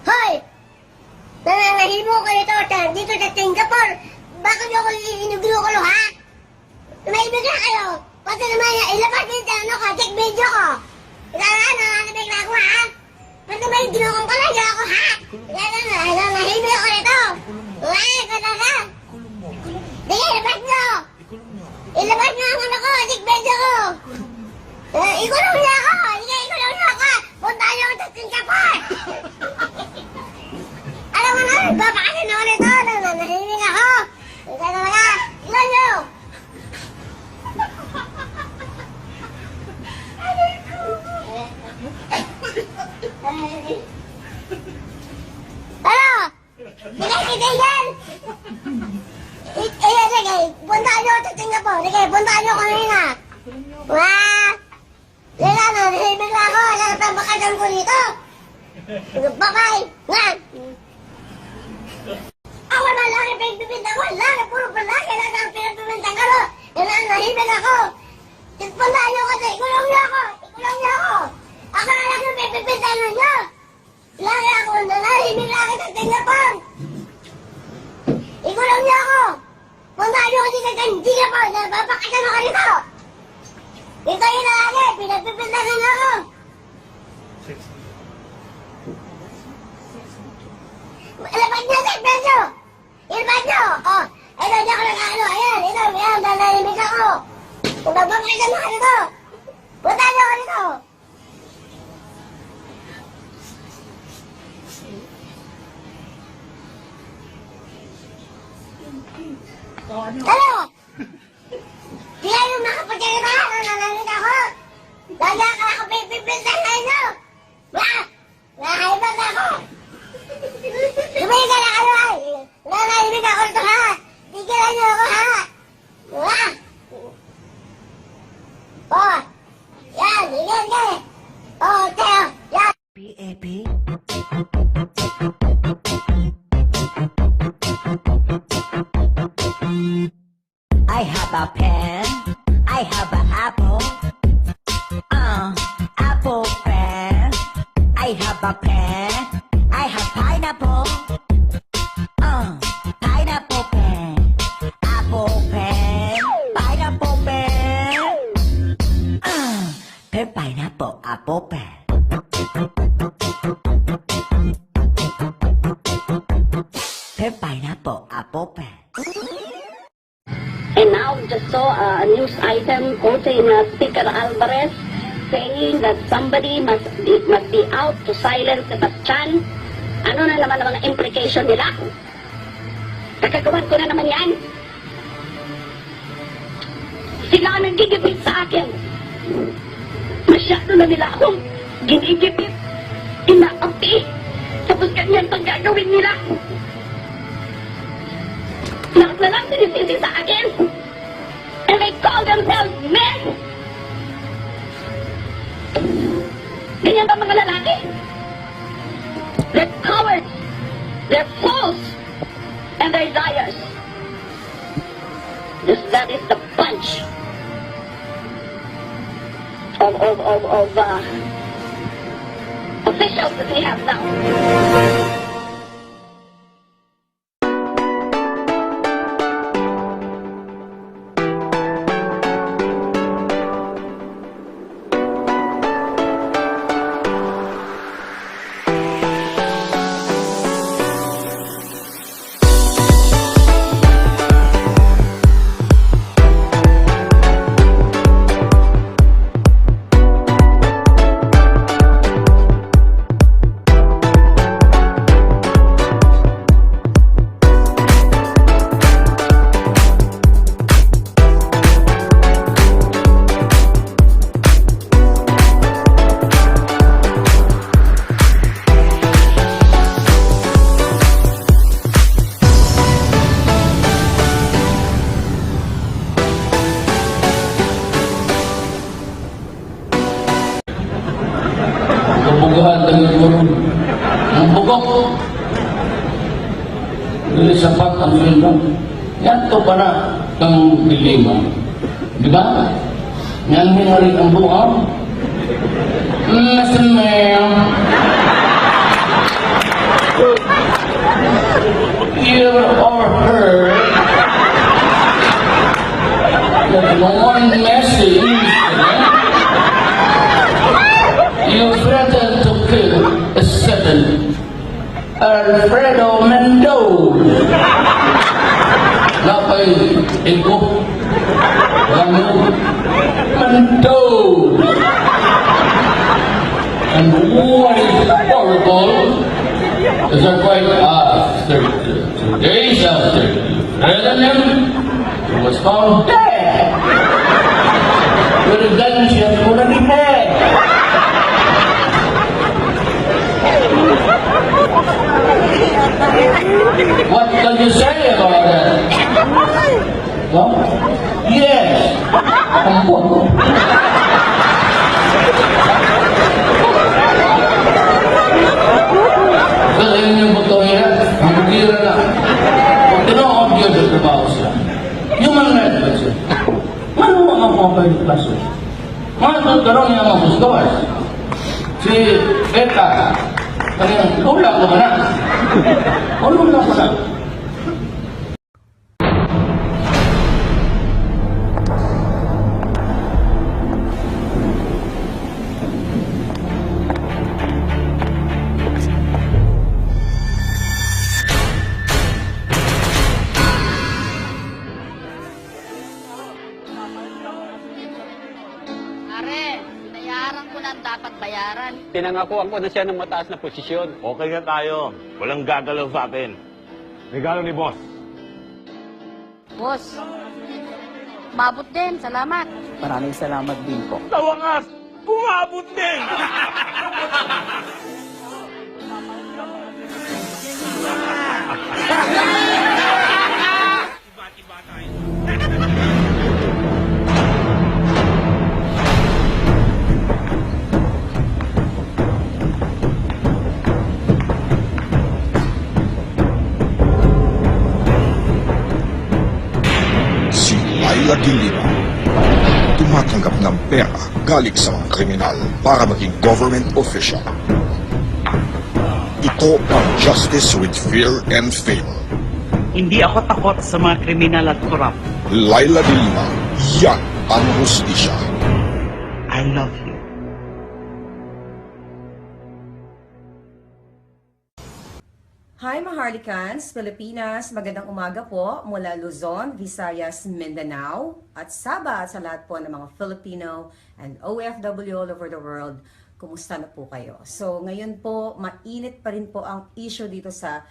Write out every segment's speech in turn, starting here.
Hoy! Nananahimo ko dito sa Singapore. Bakit niyo ako inugulo ha? Tumahimik na kayo. Pati naman ilabas dito check video ko. Nananahimik na ako ha? Pati naman ginukong ko lang ako ha? Nananahimik ako dito. Talaga. Sige, ilabas niyo. Ilabas niyo ang check video ko. Ikulong niyo ako. Sige, ikulong niyo ako. Punta niyo ako sa Singapore. Alam mo na, babakasin ako nito. Nanahimik ako. Talaga. Ilan niyo. Ano? Sige, yan. Sige, puntaan niyo sa Singapore. Sige, puntaan niyo kanina. Wah! Sige, nanahimik na ako. Nakapabakasan ko dito. Bye-bye. Nga. Ako na lang yung pinagpipinta ko. Lang, puro palaki lang ang pinagpipinta ko. Nanahimik ako. Puntaan niyo kasi. Ikulong niyo ako. Ikulong niyo ako. Ako na lang yung pinagpipinta niyo. Lagi ako. Nanahimik lang sa Singapore. Ikulong niyo ako. Puntaan niyo kasi sa Singapore. Napapakasan ako dito. Ito yung lalaki. Pinagpipinta niyo ako. Ilabas niyo sa peso! Ilabas niyo! Oh, ito, hindi ako nag-ano. Ayan, ayan, nanahimik ako. Kung magpapakita mo ka nito, punta niyo ako nito. Ano? Di kayo makapagsalita, nanahimik ako. Lagi ako nakapipipinta sa inyo. Nahimik ako. Tumingin ka na kayo ay! Nanahimik ako ito ha! Tigilan niyo ako ha! Wah! Oh! Yan! Yan! Yan! Oh! Tayo! Yan! PAP? I have a pen. I have an apple. Apple pen. I have a pen. I have pineapple. Pineapple pen. Apple pen. Pineapple pen. Pen pineapple apple pen. Pen pineapple apple pen. And now we just saw a news item quoting Speaker Alvarez saying that somebody must be out to silence Sebastian. Ano na naman ang mga implication nila? Kakagawan ko na naman yan. Sila ang nagigipit sa akin. Masyado na nila akong ginigipit. Inaapi. Tapos ganyan pang gagawin nila. Lahat na lang sinisisi sa akin. And they call themselves men. Ganyan ba mga lalaki? They're cowards. They're fools. And they're liars. That is the bunch of officials that we have now. bugok. Dili sapat ang sweldo. Yan to para kang dilima. Di ba? Yan minari ang buhaw. Listen, ma'am. You or her that one message you threatened to kill a certain Alfredo Mendoza. Napay ego ano Mendoza. And what is horrible is that quite after 2 days after threatened him, he was found dead. With a gunshot for the head. What can you say about that? Huh? Yes. Ampun. Kasi yun yung buto niya, ang butira na. Kung tino-obvious sa trabaho siya, human rights ba siya? Ano mga mobile classes? Mga tutulong niya mga busgawas. Si Beka, kanyang tula ko ba na? Ulong na ko na. Are, binayaran ko na ang dapat bayaran. Tinangakuan ko na siya ng mataas na posisyon. Okay na tayo. Walang gagalaw sa atin. Regalo ni boss. Boss, mabot din. Salamat. Maraming salamat din po. Sa wakas, umabot din! Si Laila Dilima tumatanggap ng pera galing sa mga kriminal para maging government official. Ito ang justice with fear and favor. Hindi ako takot sa mga kriminal at korap. Laila Dilima, yan ang hustisya. I love you. Hi Maharlikans, Pilipinas, magandang umaga po mula Luzon, Visayas, Mindanao at Sabah sa lahat po ng mga Filipino and OFW all over the world. Kumusta na po kayo? So ngayon po, mainit pa rin po ang issue dito sa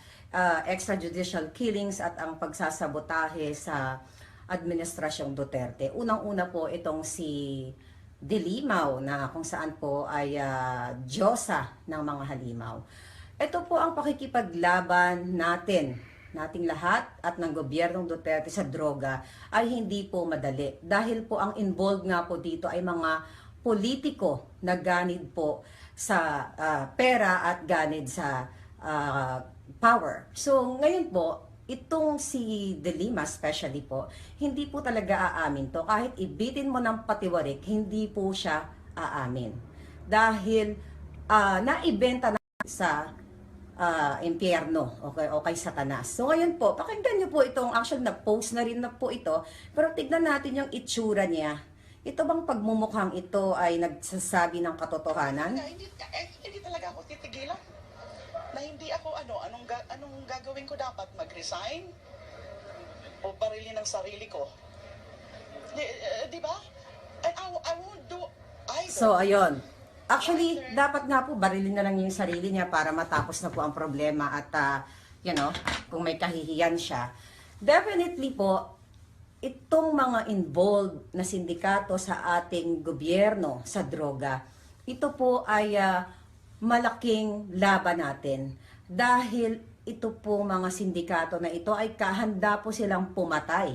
extrajudicial killings at ang pagsasabotahe sa Administrasyong Duterte. Unang-una po itong si Dilimaw na kung saan po ay Diyosa ng mga halimaw. Ito po ang pakikipaglaban nating lahat at ng gobyernong Duterte sa droga ay hindi po madali. Dahil po ang involved nga po dito ay mga politiko na ganid po sa pera at ganid sa power. So ngayon po, itong si De Lima especially po, hindi po talaga aamin to. Kahit ibitin mo ng patiwarik, hindi po siya aamin. Dahil naibenta na sa impyerno o kay Satanas. So ngayon po, pakinggan niyo po itong actual na post na rin na po ito, pero tignan natin yung itsura niya. Ito bang pagmumukhang ito ay nagsasabi ng katotohanan? Hindi talaga ako titigilan. Na hindi ako anong gagawin ko dapat? Mag-resign? O barilin ang sarili ko? Di ba? I won't do either. So ayun. Actually, dapat nga po barilin na lang yung sarili niya para matapos na po ang problema at kung may kahihiyan siya. Definitely po, itong mga involved na sindikato sa ating gobyerno sa droga, ito po ay malaking laban natin. Dahil ito po mga sindikato na ito ay kahanda po silang pumatay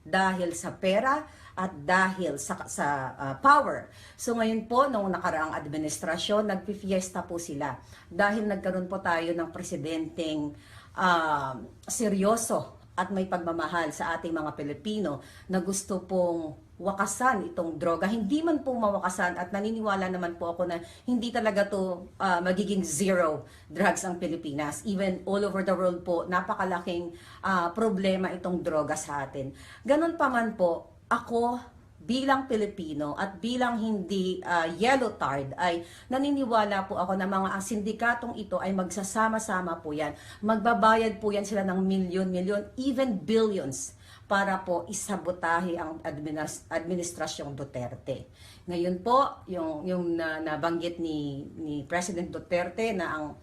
dahil sa pera at dahil sa power. So ngayon po, nung nakaraang administrasyon, nagpifiesta po sila dahil nagkaroon po tayo ng presidenteng seryoso at may pagmamahal sa ating mga Pilipino na gusto pong wakasan itong droga. Hindi man po mawakasan at naniniwala naman po ako na hindi talaga to magiging zero drugs ang Pilipinas. Even all over the world po, napakalaking problema itong droga sa atin. Ganon pa man po, ako bilang Pilipino at bilang hindi yellow tard ay naniniwala po ako na mga sindikatong ito ay magsasama-sama po yan. Magbabayad po yan sila ng milyon, even billions para po isabotahe ang administrasyong Duterte. Ngayon po, yung nabanggit ni President Duterte na ang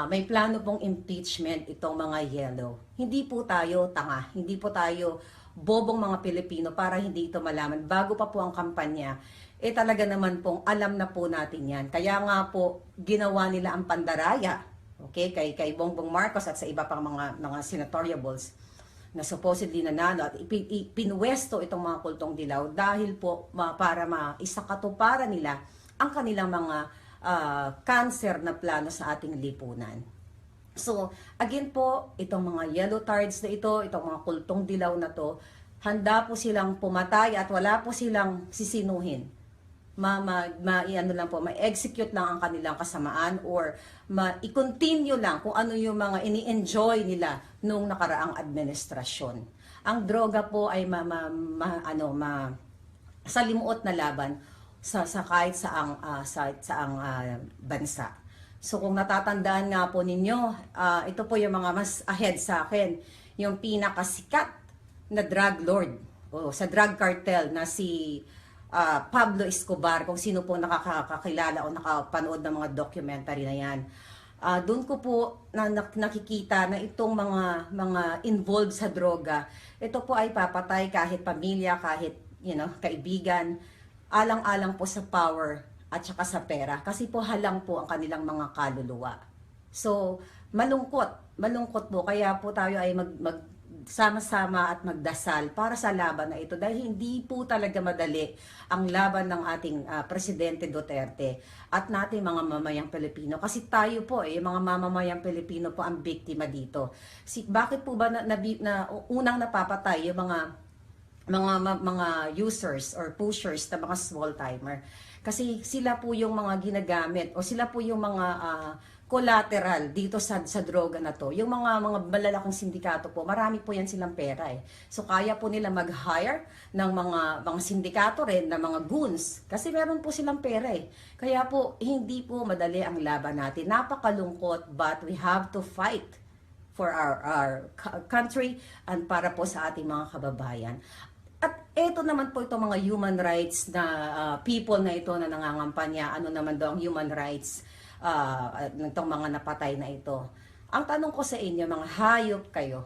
may plano pong impeachment itong mga yellow. Hindi po tayo tanga, hindi po tayo bobong mga Pilipino para hindi ito malaman. Bago pa po ang kampanya, talaga naman pong alam na po natin yan. Kaya nga po, ginawa nila ang pandaraya, okay, kay Bongbong Marcos at sa iba pang mga senatoriables na supposedly nanalo at pinwesto itong mga kultong dilaw dahil po para maisakatuparan nila ang kanilang mga cancer na plano sa ating lipunan. So, again po, itong mga yellow tards na ito, itong mga kultong dilaw na to, handa po silang pumatay at wala po silang sisinuhin. Ma-execute lang ang kanilang kasamaan or i-continue lang kung ano yung mga ini-enjoy nila nung nakaraang administrasyon. Ang droga po ay salimuot na laban sa kahit saang bansa. So kung natatandaan nga po ninyo, ito po yung mga mas ahead sa akin, yung pinakasikat na drug lord o sa drug cartel na si Pablo Escobar, kung sino po nakakakilala o nakapanood ng mga documentary na yan. Doon ko po nakikita na itong mga involved sa droga, ito po ay papatay kahit pamilya, kahit kaibigan, alang-alang po sa power at saka sa pera, kasi po halang po ang kanilang mga kaluluwa. So, malungkot po, kaya po tayo ay magsama-sama at magdasal para sa laban na ito dahil hindi po talaga madali ang laban ng ating Presidente Duterte at nating mga mamayang Pilipino, kasi tayo po mga mamamayang Pilipino po ang biktima dito. Bakit po ba unang napapatay yung mga users or pushers na mga small timer? Kasi sila po yung mga ginagamit o sila po yung mga collateral dito sa droga na to. Yung mga malalaking sindikato po, marami po yan silang pera So kaya po nila mag-hire ng mga sindikato rin, ng mga goons. Kasi meron po silang pera Kaya po, hindi po madali ang laban natin. Napakalungkot, but we have to fight for our country and para po sa ating mga kababayan. At eto naman po itong mga human rights na people na ito na nangangampanya, ano naman daw ang human rights nitong mga napatay na ito. Ang tanong ko sa inyo, mga hayop kayo,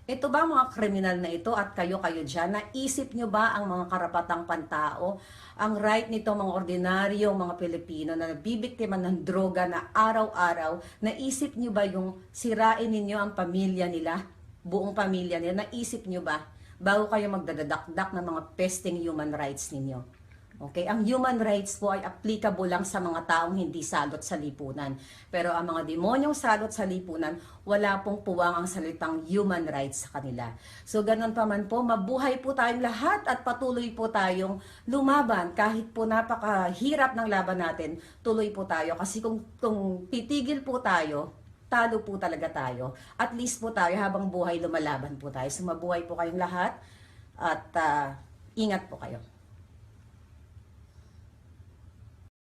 ito ba mga kriminal na ito at kayo dyan, naisip nyo ba ang mga karapatang pantao, ang right nito mga ordinaryong mga Pilipino na nabibiktima ng droga na araw-araw, naisip nyo ba yung sirain ninyo ang pamilya nila, buong pamilya nila, naisip nyo ba? Bago kayo magdadadakdak ng mga pesting human rights ninyo. Okay? Ang human rights po ay applicable lang sa mga taong hindi salot sa lipunan. Pero ang mga demonyong salot sa lipunan, wala pong puwang ang salitang human rights sa kanila. So ganun pa man po, mabuhay po tayong lahat at patuloy po tayong lumaban. Kahit po napakahirap ng laban natin, tuloy po tayo. Kasi kung titigil po tayo, talo po talaga tayo. At least po tayo habang buhay lumalaban po tayo. So mabuhay po kayong lahat at ingat po kayo.